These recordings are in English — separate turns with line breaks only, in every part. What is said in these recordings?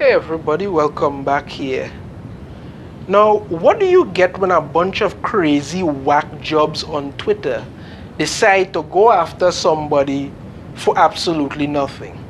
Hey everybody, welcome back here. Now, what do you get when a bunch of crazy whack jobs on Twitter decide to go after somebody for absolutely nothing?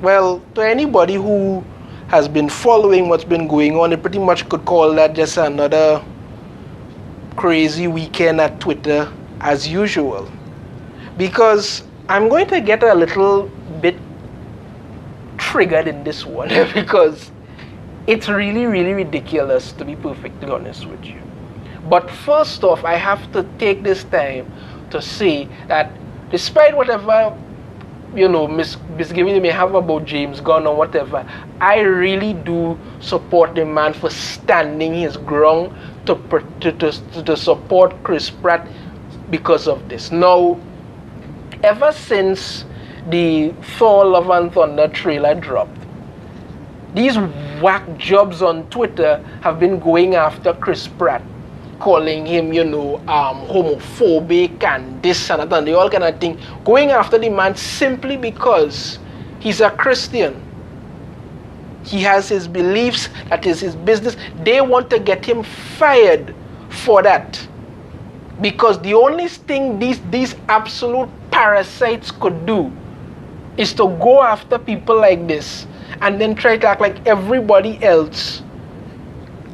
Well, to anybody who has been following what's been going on, it pretty much could call that just another crazy weekend at Twitter as usual. Because I'm going to get a little bit triggered in this one because it's really ridiculous, to be perfectly honest with you. But first off, I have to take this time to say that despite whatever misgiving you may have about James Gunn or whatever, I really do support the man for standing his ground to support Chris Pratt because of this. Now, ever since the Thor Love and Thunder trailer dropped, these whack jobs on Twitter have been going after Chris Pratt, calling him, homophobic and this and that and the all kind of thing, going after the man simply because he's a Christian. He has his beliefs, that is his business. They want to get him fired for that. Because the only thing these absolute parasites could do is to go after people like this and then try to act like everybody else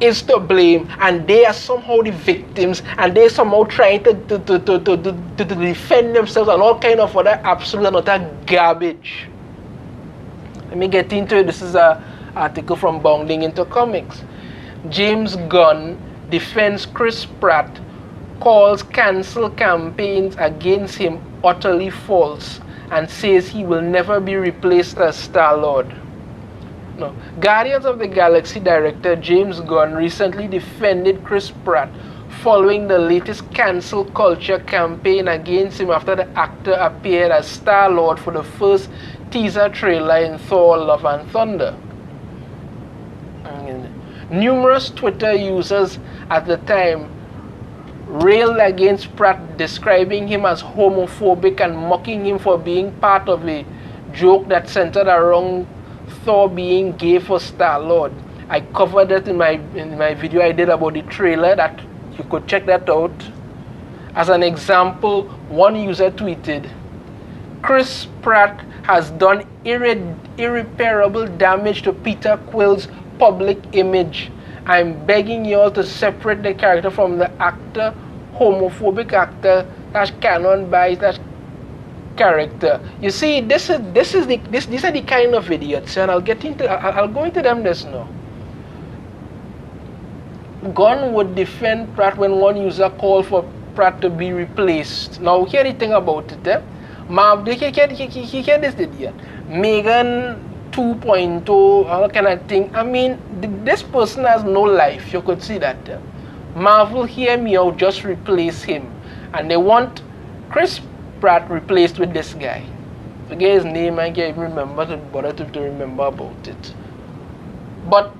is to blame and they are somehow the victims and they're somehow trying to defend themselves and all kind of other absolute and utter garbage. Let me get into it. This is an article from Bounding into Comics. James Gunn defends Chris Pratt, calls cancel campaigns against him utterly false, and says he will never be replaced as Star-Lord. No. Guardians of the Galaxy director James Gunn recently defended Chris Pratt following the latest cancel culture campaign against him after the actor appeared as Star-Lord for the first teaser trailer in Thor Love and Thunder. Numerous Twitter users at the time railed against Pratt, describing him as homophobic and mocking him for being part of a joke that centered around Thor being gay for Star-Lord. I covered that in my video I did about the trailer, that you could check that out. As an example, one user tweeted, "Chris Pratt has done irreparable damage to Peter Quill's public image. I'm begging you all to separate the character from the actor, homophobic actor, that's canon by that character." You see, these are the kind of idiots, and I'll go into them just now. Gunn would defend Pratt when one user called for Pratt to be replaced. Now, hear the thing about it, eh? Hear this idiot. Megan 2.0, all kind of thing. I mean, this person has no life. You could see that. Marvel, hear me out, just replace him. And they want Chris Pratt replaced with this guy. Forget his name, I can't even remember to remember about it. But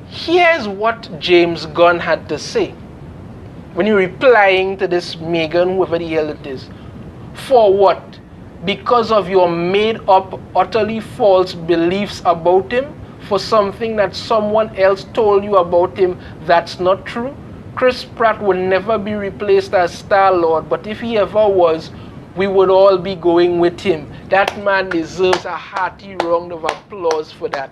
here's what James Gunn had to say when you're replying to this Megan, whoever the hell it is. For what? Because of your made-up, utterly false beliefs about him? For something that someone else told you about him that's not true? Chris Pratt will never be replaced as Star-Lord, but if he ever was, we would all be going with him. That man deserves a hearty round of applause for that.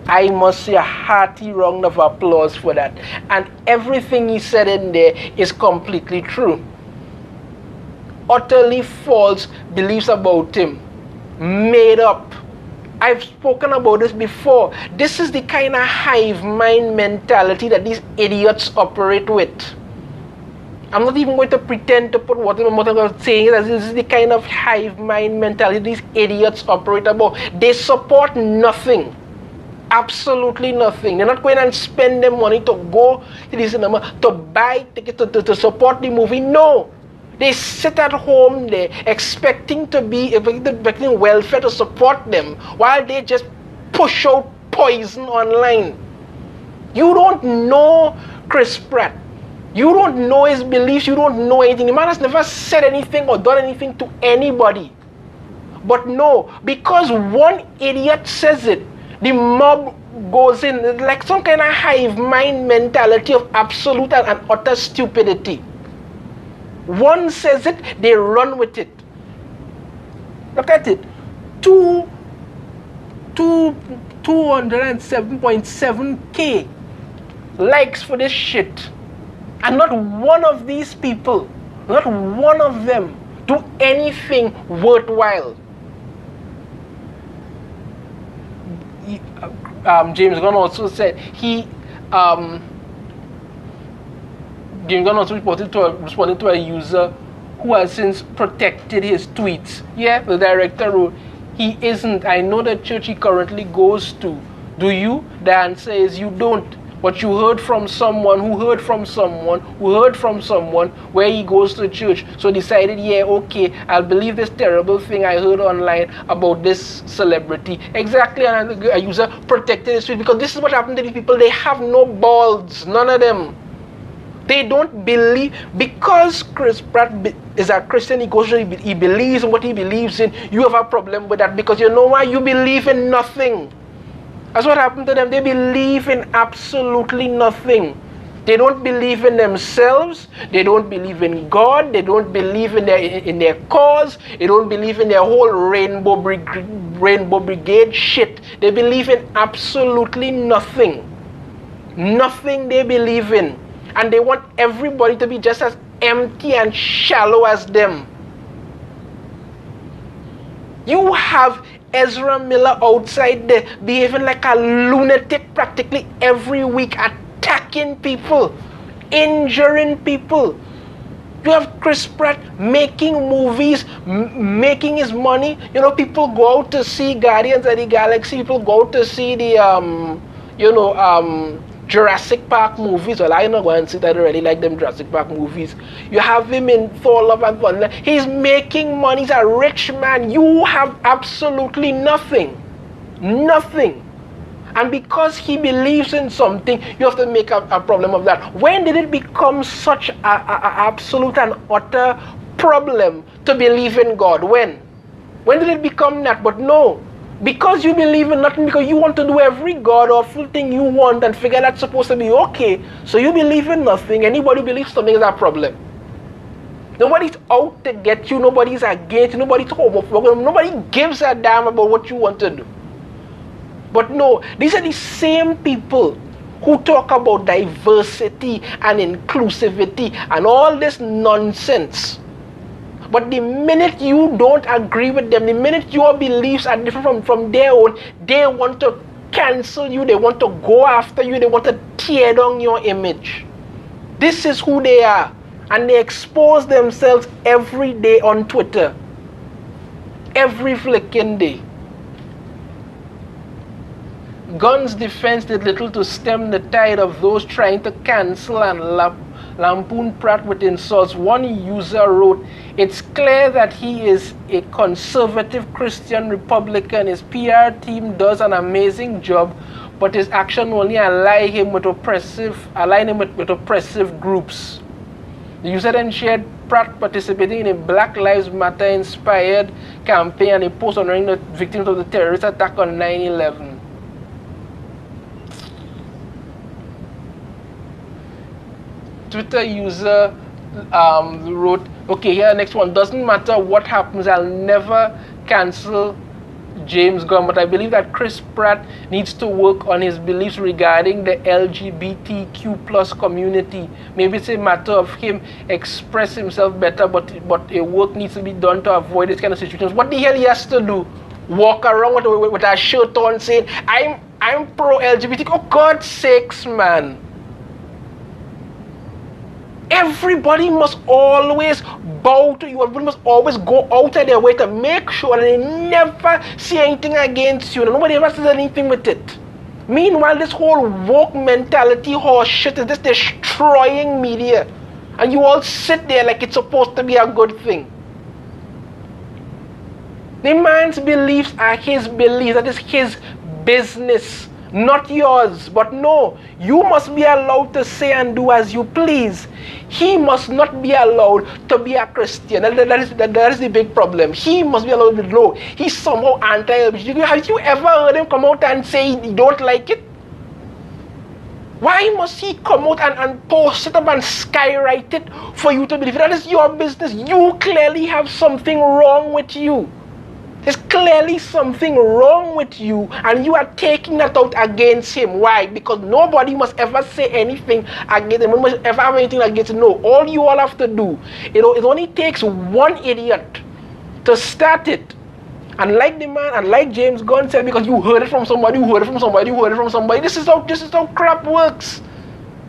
I must say a hearty round of applause for that. And everything he said in there is completely true. Utterly false beliefs about him, made up. I've spoken about this before. This is the kind of hive mind mentality that these idiots operate with. I'm not even going to pretend to put what I'm saying. This is the kind of hive mind mentality these idiots operate about. They support nothing. Absolutely nothing. They're not going and spend their money to go to the cinema, to buy tickets, to support the movie. No. They sit at home there expecting welfare to support them while they just push out poison online. You don't know Chris Pratt. You don't know his beliefs. You don't know anything. The man has never said anything or done anything to anybody. But no, because one idiot says it, The mob goes in like some kind of hive mind mentality of absolute and utter stupidity. One says it, they run with it. Look at it. 207.7K likes for this shit. And not one of these people, not one of them, do anything worthwhile. James Gunn also said James Gunn also responded to a user who has since protected his tweets. Yeah, the director wrote, he isn't. I know the church he currently goes to. Do you? The answer is you don't. But you heard from someone who heard from someone who heard from someone where he goes to church. So decided, yeah, okay, I'll believe this terrible thing I heard online about this celebrity. Exactly, and a user protected his tweet because this is what happened to these people. They have no balls, none of them. They don't believe, because Chris Pratt is a Christian, he believes in what he believes in. You have a problem with that because you know why? You believe in nothing. That's what happened to them. They believe in absolutely nothing. They don't believe in themselves. They don't believe in God. They don't believe in their cause. They don't believe in their whole Rainbow Brigade shit. They believe in absolutely nothing. Nothing they believe in. And they want everybody to be just as empty and shallow as them. You have Ezra Miller outside there behaving like a lunatic practically every week, attacking people, injuring people. You have Chris Pratt making movies, making his money. You know, people go out to see Guardians of the Galaxy. People go out to see the Jurassic Park movies. Well, I know go and see that. I really like them Jurassic Park movies. You have him in Thor: Love and Thunder. He's making money. He's a rich man. You have absolutely nothing. Nothing. And because he believes in something, you have to make a problem of that. When did it become such a absolute and utter problem to believe in God? When? When did it become that? But no. Because you believe in nothing, because you want to do every god awful thing you want and figure that's supposed to be okay. So you believe in nothing. Anybody who believes something is a problem. Nobody's out to get you. Nobody's against you. Nobody's homophobic. Nobody gives a damn about what you want to do. But no, these are the same people who talk about diversity and inclusivity and all this nonsense. But the minute you don't agree with them, the minute your beliefs are different from their own, they want to cancel you, they want to go after you, they want to tear down your image. This is who they are. And they expose themselves every day on Twitter. Every flicking day. Gunn's defense did little to stem the tide of those trying to cancel and lampoon Pratt with insults. One user wrote, "It's clear that he is a conservative Christian Republican. His PR team does an amazing job, but his action only align him with oppressive groups." The user then shared Pratt participating in a Black Lives Matter inspired campaign and a post honoring the victims of the terrorist attack on 9/11. Twitter user wrote, okay, here next one, "Doesn't matter what happens, I'll never cancel James Gunn, but I believe that Chris Pratt needs to work on his beliefs regarding the LGBTQ plus community. Maybe it's a matter of him express himself better, but a work needs to be done to avoid this kind of situations." What the hell he has to do? Walk around with a shirt on saying, I'm pro LGBT? Oh, God's sakes, man. Everybody must always bow to you. Everybody must always go out of their way to make sure that they never see anything against you. And nobody ever says anything with it. Meanwhile, this whole woke mentality horse shit is just destroying media. And you all sit there like it's supposed to be a good thing. The man's beliefs are his beliefs. That is his business. not yours. But no, you must be allowed to say and do as you please. He must not be allowed to be a Christian. That is the big problem. He must be allowed to know he's somehow anti-LGBT. Have you ever heard him come out and say he don't like it? Why must he come out and post it up and skywrite it for you to believe it? That is your business. You clearly have something wrong with you. There's clearly something wrong with you, and you are taking that out against him. Why? Because nobody must ever say anything against him. Nobody must ever have anything against him. No, all you all have to do, it only takes one idiot to start it. And like the man, and like James Gunn said, because you heard it from somebody, you heard it from somebody, you heard it from somebody. This is how crap works.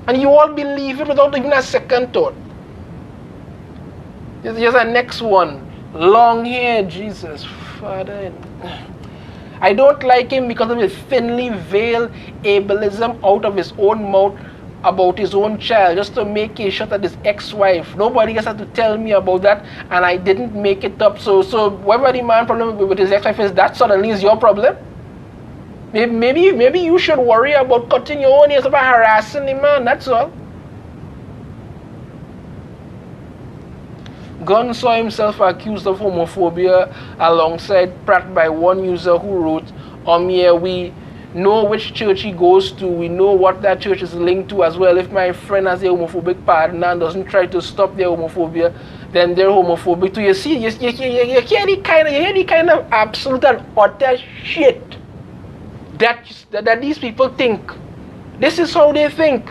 And you all believe it without even a second thought. Here's a next one. Long hair, Jesus, Father. I don't like him because of his thinly veiled ableism out of his own mouth about his own child, just to make a shot at his ex-wife. Nobody else had to tell me about that, and I didn't make it up. So whatever the man problem with his ex-wife is, that suddenly is your problem. Maybe you should worry about cutting your own ears, about harassing the man. That's all. Gunn saw himself accused of homophobia alongside Pratt by one user who wrote, yeah, we know which church he goes to, we know what that church is linked to as well. If my friend has a homophobic partner and doesn't try to stop their homophobia, then they're homophobic too. You see, you hear the kind of absolute and utter shit that these people think. This is how they think.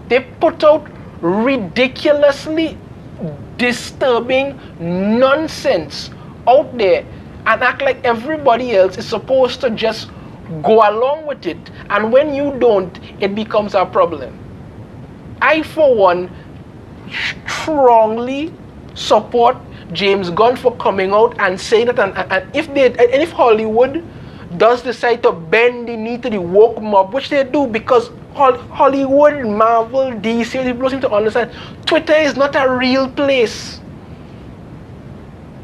They put out ridiculously disturbing nonsense out there and act like everybody else is supposed to just go along with it. And when you don't, it becomes a problem. I, for one, strongly support James Gunn for coming out and saying that, and if Hollywood does decide to bend the knee to the woke mob, which they do, because Hollywood, Marvel, DC, people seem to understand Twitter is not a real place.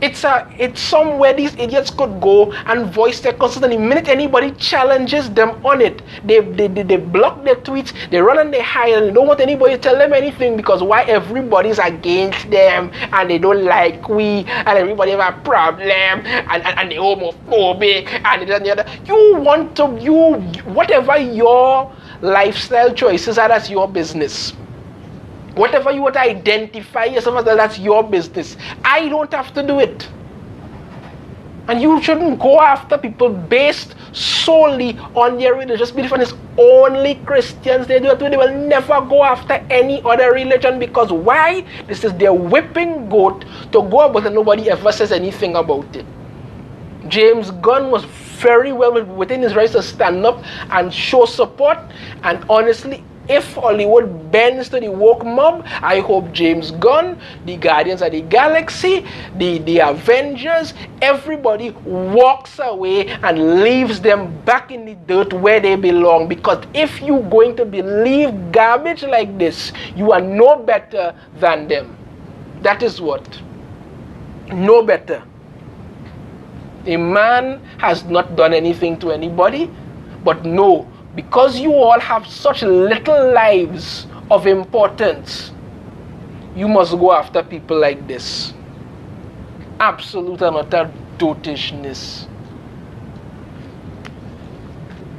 It's somewhere these idiots could go and voice their concerns. And the minute anybody challenges them on it, they block their tweets, they run and they hide, and they don't want anybody to tell them anything, because why? Everybody's against them and they don't like we, and everybody have a problem, and they're homophobic and the other. Whatever your lifestyle choices are, that's your business. Whatever you want to identify yourself as, that's your business. I don't have to do it. And you shouldn't go after people based solely on their religious belief. And it's only Christians they do it. They will never go after any other religion, because why? This is their whipping goat to go about, and nobody ever says anything about it. James Gunn was very well within his rights to stand up and show support. And honestly, if Hollywood bends to the woke mob, I hope James Gunn, the Guardians of the Galaxy, the Avengers, everybody walks away and leaves them back in the dirt where they belong. Because if you're going to believe garbage like this, you are no better than them. That is what. No better. A man has not done anything to anybody, but no, because you all have such little lives of importance, you must go after people like this. Absolute and utter dotishness.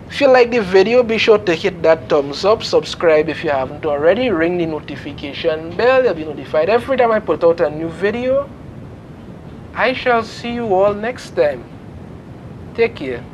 If you like the video, be sure to hit that thumbs up, subscribe if you haven't already, ring the notification bell, you'll be notified every time I put out a new video. I shall see you all next time. Take care.